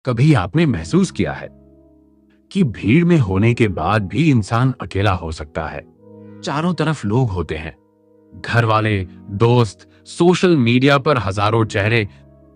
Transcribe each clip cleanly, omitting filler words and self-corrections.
कभी आपने महसूस किया है कि भीड़ में होने के बाद भी इंसान अकेला हो सकता है? चारों तरफ लोग होते हैं, घर वाले, दोस्त, सोशल मीडिया पर हजारों चेहरे,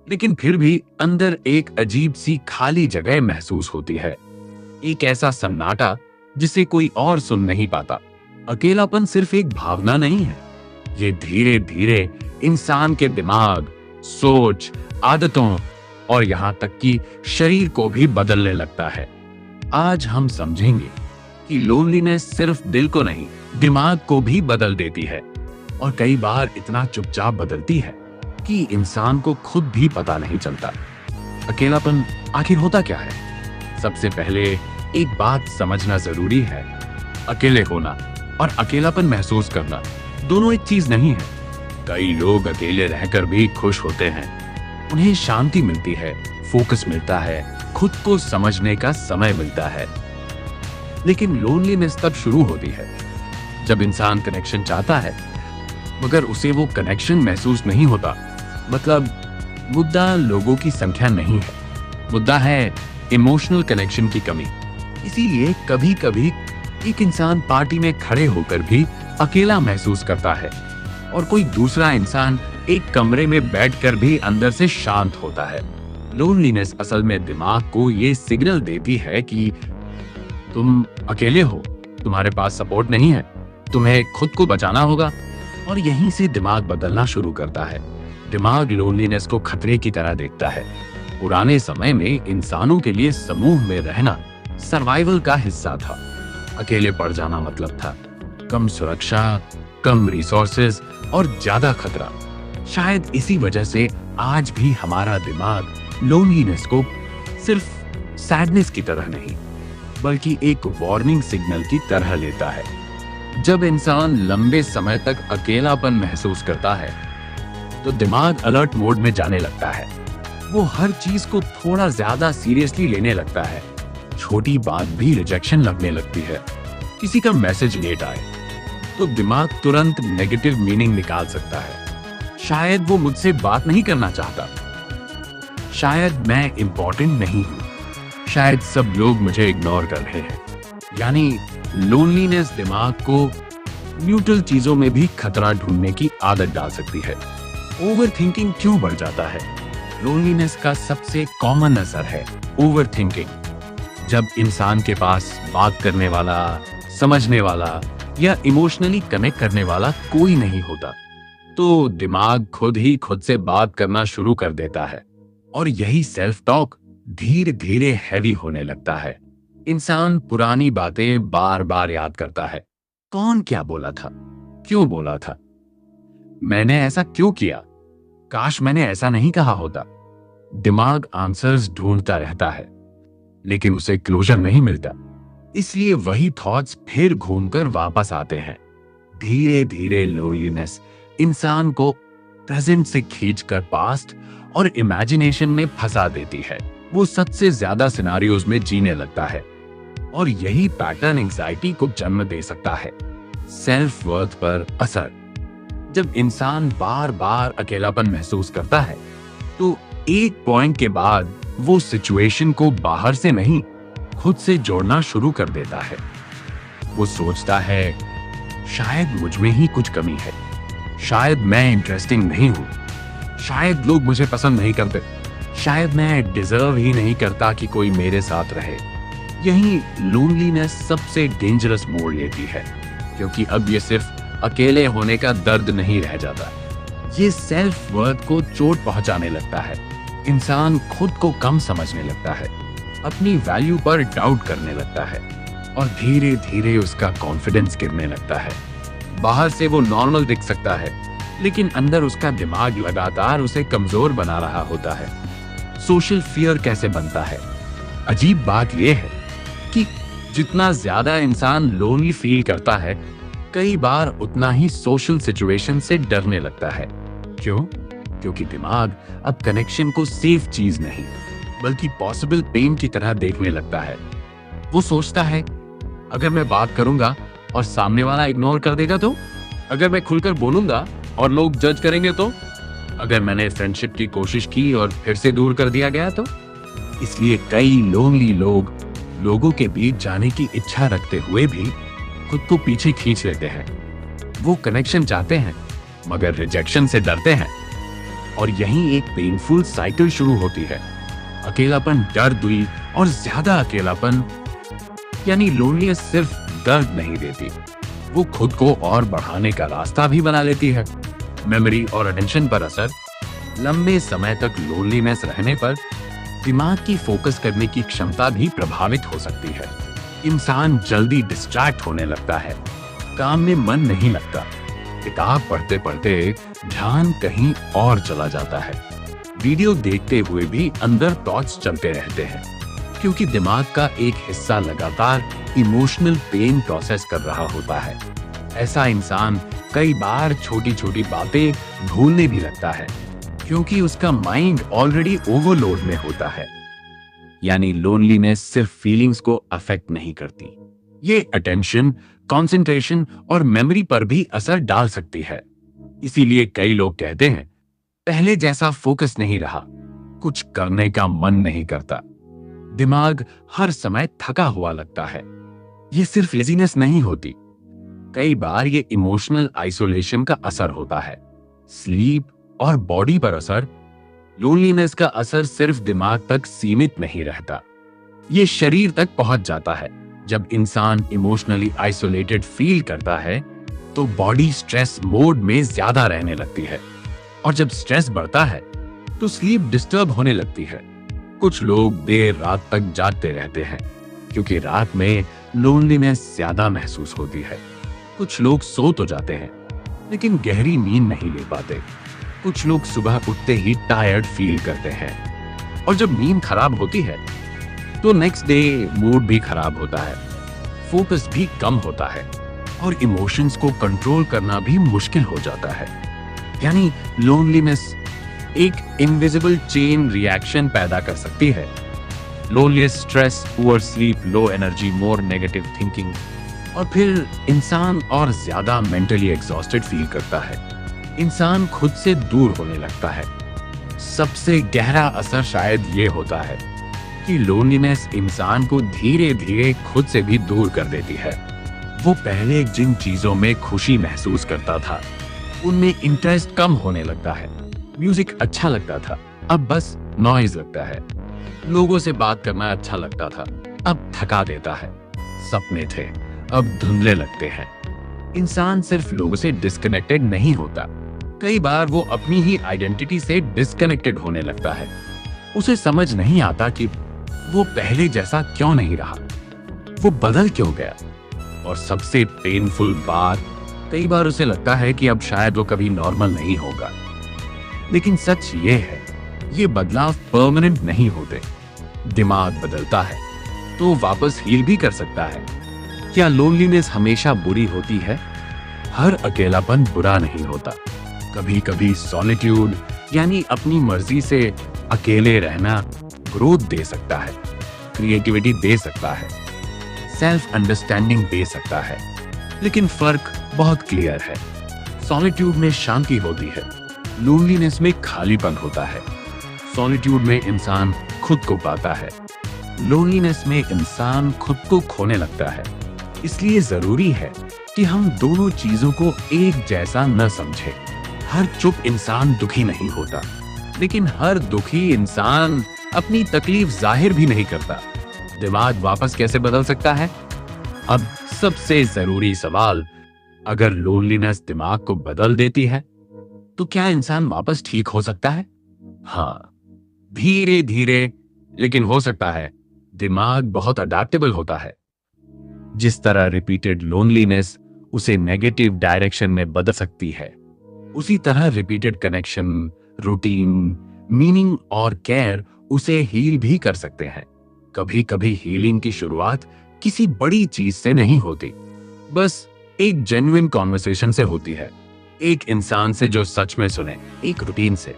लेकिन फिर भी अंदर एक अजीब सी खाली जगह महसूस होती है। एक ऐसा सन्नाटा जिसे कोई और सुन नहीं पाता। अकेलापन सिर्फ एक भावना नहीं है, ये धीरे धीरे इंसान के दिमाग, सोच, आदतों और यहां तक कि शरीर को भी बदलने लगता है। आज हम समझेंगे कि लोनलीनेस सिर्फ दिल को नहीं, दिमाग को भी बदल देती है और कई बार इतना चुपचाप बदलती है कि इंसान को खुद भी पता नहीं चलता। अकेलापन आखिर होता क्या है? सबसे पहले एक बात समझना जरूरी है, अकेले होना और अकेलापन महसूस करना दोनों एक चीज नहीं है। कई लोग अकेले रहकर भी खुश होते हैं, उन्हें शांति मिलती है, फोकस मिलता है, खुद को समझने का समय मिलता है। लेकिन लोनलीनेस तब शुरू होती है जब इंसान कनेक्शन चाहता है मगर उसे वो कनेक्शन महसूस नहीं होता। मतलब मुद्दा लोगों की संख्या नहीं है, मुद्दा है इमोशनल कनेक्शन की कमी। इसीलिए कभी कभी एक इंसान पार्टी में खड़े होकर भी अकेला महसूस करता है और कोई दूसरा इंसान एक कमरे में बैठकर भी अंदर से शांत होता है। लोनलीनेस असल में दिमाग को ये सिग्नल देती है कि तुम अकेले हो, तुम्हारे पास सपोर्ट नहीं है, तुम्हें खुद को बचाना होगा। और यहीं से दिमाग बदलना शुरू करता है। दिमाग लोनलीनेस को खतरे की तरह देखता है। पुराने समय में इंसानों के लिए समूह में रहना सर्वाइवल का हिस्सा था। अकेले पड़ जाना मतलब था कम सुरक्षा, कम रिसोर्सेज और ज्यादा खतरा। शायद इसी वजह से आज भी हमारा दिमाग लोनलीनेस को सिर्फ सैडनेस की तरह नहीं बल्कि एक वार्निंग सिग्नल की तरह लेता है। जब इंसान लंबे समय तक अकेलापन महसूस करता है तो दिमाग अलर्ट मोड में जाने लगता है। वो हर चीज को थोड़ा ज्यादा सीरियसली लेने लगता है। छोटी बात भी रिजेक्शन लगने लगती है। किसी का मैसेज लेट आए तो दिमाग तुरंत नेगेटिव मीनिंग निकाल सकता है। शायद वो मुझसे बात नहीं करना चाहता, शायद मैं इंपॉर्टेंट नहीं हूं, शायद सब लोग मुझे इग्नोर कर रहे हैं। यानी लोनलीनेस दिमाग को न्यूट्रल चीजों में भी खतरा ढूंढने की आदत डाल सकती है। ओवरथिंकिंग क्यों बढ़ जाता है? लोनलीनेस का सबसे कॉमन असर है ओवरथिंकिंग। जब इंसान के पास बात करने वाला, समझने वाला या इमोशनली कनेक्ट करने वाला कोई नहीं होता तो दिमाग खुद ही खुद से बात करना शुरू कर देता है और यही सेल्फ टॉक धीरे धीरे हैवी होने लगता है। इंसान पुरानी बातें बार बार याद करता है। कौन क्या बोला था, क्यों बोला था, मैंने ऐसा क्यों किया, काश मैंने ऐसा नहीं कहा होता। दिमाग आंसर्स ढूंढता रहता है लेकिन उसे क्लोजर नहीं मिलता। इसलिए वही थॉट्स फिर घूमकर वापस आते हैं। धीरे धीरे लोनलीनेस इंसान को प्रेजेंट से खींचकर पास्ट और इमेजिनेशन में फंसा देती है। वो सच से ज्यादा सिनारियोज में जीने लगता है और यही पैटर्न एंजाइटी को जन्म दे सकता है। सेल्फ वर्थ पर असर। जब इंसान बार बार अकेलापन महसूस करता है तो एक पॉइंट के बाद वो सिचुएशन को बाहर से नहीं खुद से जोड़ना शुरू कर देता है। वो सोचता है शायद मुझ में ही कुछ कमी है, शायद मैं इंटरेस्टिंग नहीं हूं, शायद लोग मुझे पसंद नहीं करते, शायद मैं डिजर्व ही नहीं करता कि कोई मेरे साथ रहे। यही लोनलीनेस सबसे डेंजरस मोड़ लेती है क्योंकि अब ये सिर्फ अकेले होने का दर्द नहीं रह जाता, ये सेल्फ वर्थ को चोट पहुंचाने लगता है। इंसान खुद को कम समझने लगता है, अपनी वैल्यू पर डाउट करने लगता है और धीरे धीरे उसका कॉन्फिडेंस गिरने लगता है। बाहर से वो नॉर्मल दिख सकता है लेकिन अंदर उसका दिमाग लगातार उसे कमजोर बना रहा होता है। सोशल फियर कैसे बनता है? अजीब बात यह है कि जितना ज्यादा इंसान लोनली फील करता है कई बार उतना ही सोशल सिचुएशन से डरने लगता है। क्यों? क्योंकि दिमाग अब कनेक्शन को सेफ चीज नहीं बल्कि पॉसिबल पेन की तरह देखने लगता है। वो सोचता है अगर मैं बात करूंगा और सामने वाला इग्नोर कर देगा तो, अगर मैं खुलकर बोलूंगा और लोग जज करेंगे तो, अगर मैंने फ्रेंडशिप की कोशिश की और फिर से दूर कर दिया गया तो। इसलिए कई लोनली लोग लोगों के बीच जाने की इच्छा रखते हुए भी खुद को पीछे खींच लेते हैं। वो कनेक्शन चाहते हैं मगर रिजेक्शन से डरते हैं, और यहीं एक पेनफुल साइकिल शुरू होती है। अकेलापन, दर्द हुई और ज्यादा अकेलापन, यानी लोनलीनेस सिर्फ दर्द नहीं देती, वो खुद को और बढ़ाने का रास्ता भी बना लेती है। मेमोरी और अटेंशन पर असर। लंबे समय तक लोनलीनेस रहने पर दिमाग की फोकस करने की क्षमता भी प्रभावित हो सकती है। इंसान जल्दी डिस्ट्रैक्ट होने लगता है, काम में मन नहीं लगता, किताब पढ़ते पढ़ते ध्यान कहीं और चला जाता है, वीडियो देखते हुए भी अंदर थॉट्स चलते रहते हैं, क्योंकि दिमाग का एक हिस्सा लगातार इमोशनल पेन प्रोसेस कर रहा होता है। ऐसा इंसान कई बार छोटी छोटी बातें भूलने भी लगता है, क्योंकि उसका माइंड ऑलरेडी ओवरलोड में होता है। यानी लोनलीनेस सिर्फ फीलिंग्स को अफेक्ट नहीं करती, ये अटेंशन, कंसंट्रेशन और मेमोरी पर भी असर डाल सकती है। इसीलिए कई लोग कहते हैं पहले जैसा फोकस नहीं रहा, कुछ करने का मन नहीं करता, दिमाग हर समय थका हुआ लगता है। ये सिर्फ लेजीनेस नहीं होती, कई बार ये इमोशनल आइसोलेशन का असर होता है। स्लीप और बॉडी पर असर। लोनलीनेस का असर सिर्फ दिमाग तक सीमित नहीं रहता, ये शरीर तक पहुंच जाता है। जब इंसान इमोशनली आइसोलेटेड फील करता है तो बॉडी स्ट्रेस मोड में ज्यादा रहने लगती है, और जब स्ट्रेस बढ़ता है तो स्लीप डिस्टर्ब होने लगती है। कुछ लोग देर रात तक जागते रहते हैं क्योंकि रात में लोनलीनेस ज्यादा महसूस होती है। कुछ लोग सो तो जाते हैं लेकिन गहरी नींद नहीं ले पाते। कुछ लोग सुबह उठते ही टायर्ड फील करते हैं, और जब नींद खराब होती है तो नेक्स्ट डे मूड भी खराब होता है, फोकस भी कम होता है, और इमोशंस को कंट्रोल करना भी मुश्किल हो जाता है। यानी लोनलीनेस एक इनविजिबल चेन रिएक्शन पैदा कर सकती है। Loneliness, stress, poor sleep, low energy, more negative thinking, और फिर इंसान और ज्यादा मेंटली एग्जॉस्टेड फील करता है। इंसान खुद से दूर होने लगता है। सबसे गहरा असर शायद ये होता है कि लोनलीनेस इंसान को धीरे धीरे खुद से भी दूर कर देती है। वो पहले जिन चीजों में खुशी महसूस करता था उनमें इंटरेस्ट कम होने लगता है। म्यूजिक अच्छा लगता था, अब बस नॉइज लगता है। लोगों से बात करना अच्छा लगता था, अब थका देता है। सपने थे, अब धुंधले लगते हैं। इंसान सिर्फ लोगों से डिस्कनेक्टेड नहीं होता, कई बार वो अपनी ही आइडेंटिटी से डिस्कनेक्टेड होने लगता है। उसे समझ नहीं आता कि वो पहले जैसा क्यों नहीं रहा, वो बदल क्यों गया। और सबसे पेनफुल बात, कई बार उसे लगता है कि अब शायद वो कभी नॉर्मल नहीं होगा। लेकिन सच ये है, ये बदलाव परमानेंट नहीं होते। दिमाग बदलता है तो वापस हील भी कर सकता है। क्या लोनलीनेस हमेशा बुरी होती है? हर अकेलापन बुरा नहीं होता। कभी कभी सॉलिट्यूड, यानी अपनी मर्जी से अकेले रहना, ग्रोथ दे सकता है, क्रिएटिविटी दे सकता है, सेल्फ अंडरस्टैंडिंग दे सकता है। लेकिन फर्क बहुत क्लियर है। सॉलिट्यूड में शांति होती है, लोनलीनेस में खालीपन होता है। सॉलिट्यूड में इंसान खुद को पाता है, लोनलीनेस में इंसान खुद को खोने लगता है। इसलिए जरूरी है कि हम दोनों चीजों को एक जैसा न समझें। हर चुप इंसान दुखी नहीं होता, लेकिन हर दुखी इंसान अपनी तकलीफ जाहिर भी नहीं करता। दिमाग वापस कैसे बदल सकता है? अब सबसे जरूरी सवाल, अगर लोनलीनेस दिमाग को बदल देती है तो क्या इंसान वापस ठीक हो सकता है? हाँ, धीरे धीरे, लेकिन हो सकता है। दिमाग बहुत अडैप्टेबल होता है। जिस तरह रिपीटेड लोनलीनेस उसे नेगेटिव डायरेक्शन में बदल सकती है, उसी तरह रिपीटेड कनेक्शन, रूटीन, मीनिंग और केयर उसे हील भी कर सकते हैं। कभी कभी हीलिंग की शुरुआत किसी बड़ी चीज से नहीं होती, बस एक जेन्युइन कॉन्वर्सेशन से होती है। एक इंसान से जो सच में सुने, एक रूटीन से,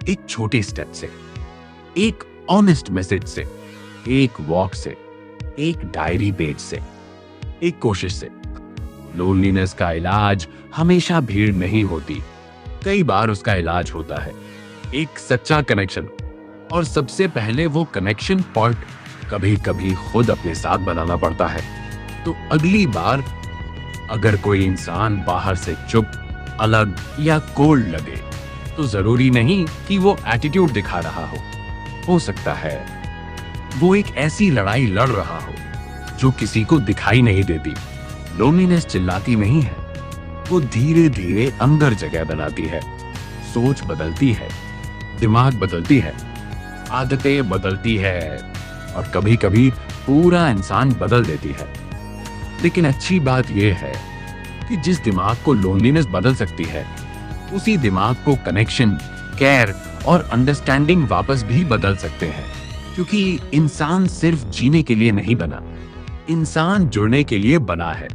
एक छोटे स्टेप से, एक ऑनेस्ट मैसेज से, एक वॉक से, एक डायरी पेज से, एक कोशिश से। लोनलीनेस का इलाज हमेशा भीड़ नहीं होती, कई बार उसका इलाज होता है एक सच्चा कनेक्शन, और सबसे पहले वो कनेक्शन पॉइंट कभी कभी खुद अपने साथ बनाना पड़ता है। तो अगली बार अगर कोई इंसान बाहर से चुप, अलग या कोल्ड लगे, तो जरूरी नहीं कि वो एटीट्यूड दिखा रहा हो सकता है वो एक ऐसी लड़ाई लड़ रहा हो जो किसी को दिखाई नहीं देती। लोनलीनेस चिल्लाती नहीं है, वो धीरे धीरे अंदर जगह बनाती है। सोच बदलती है, दिमाग बदलती है, आदतें बदलती है और कभी कभी पूरा इंसान बदल देती है। लेकिन अच्छी बात यह है कि जिस दिमाग को लोनलीनेस बदल सकती है, उसी दिमाग को कनेक्शन, केयर और अंडरस्टैंडिंग वापस भी बदल सकते हैं। क्योंकि इंसान सिर्फ जीने के लिए नहीं बना, इंसान जुड़ने के लिए बना है।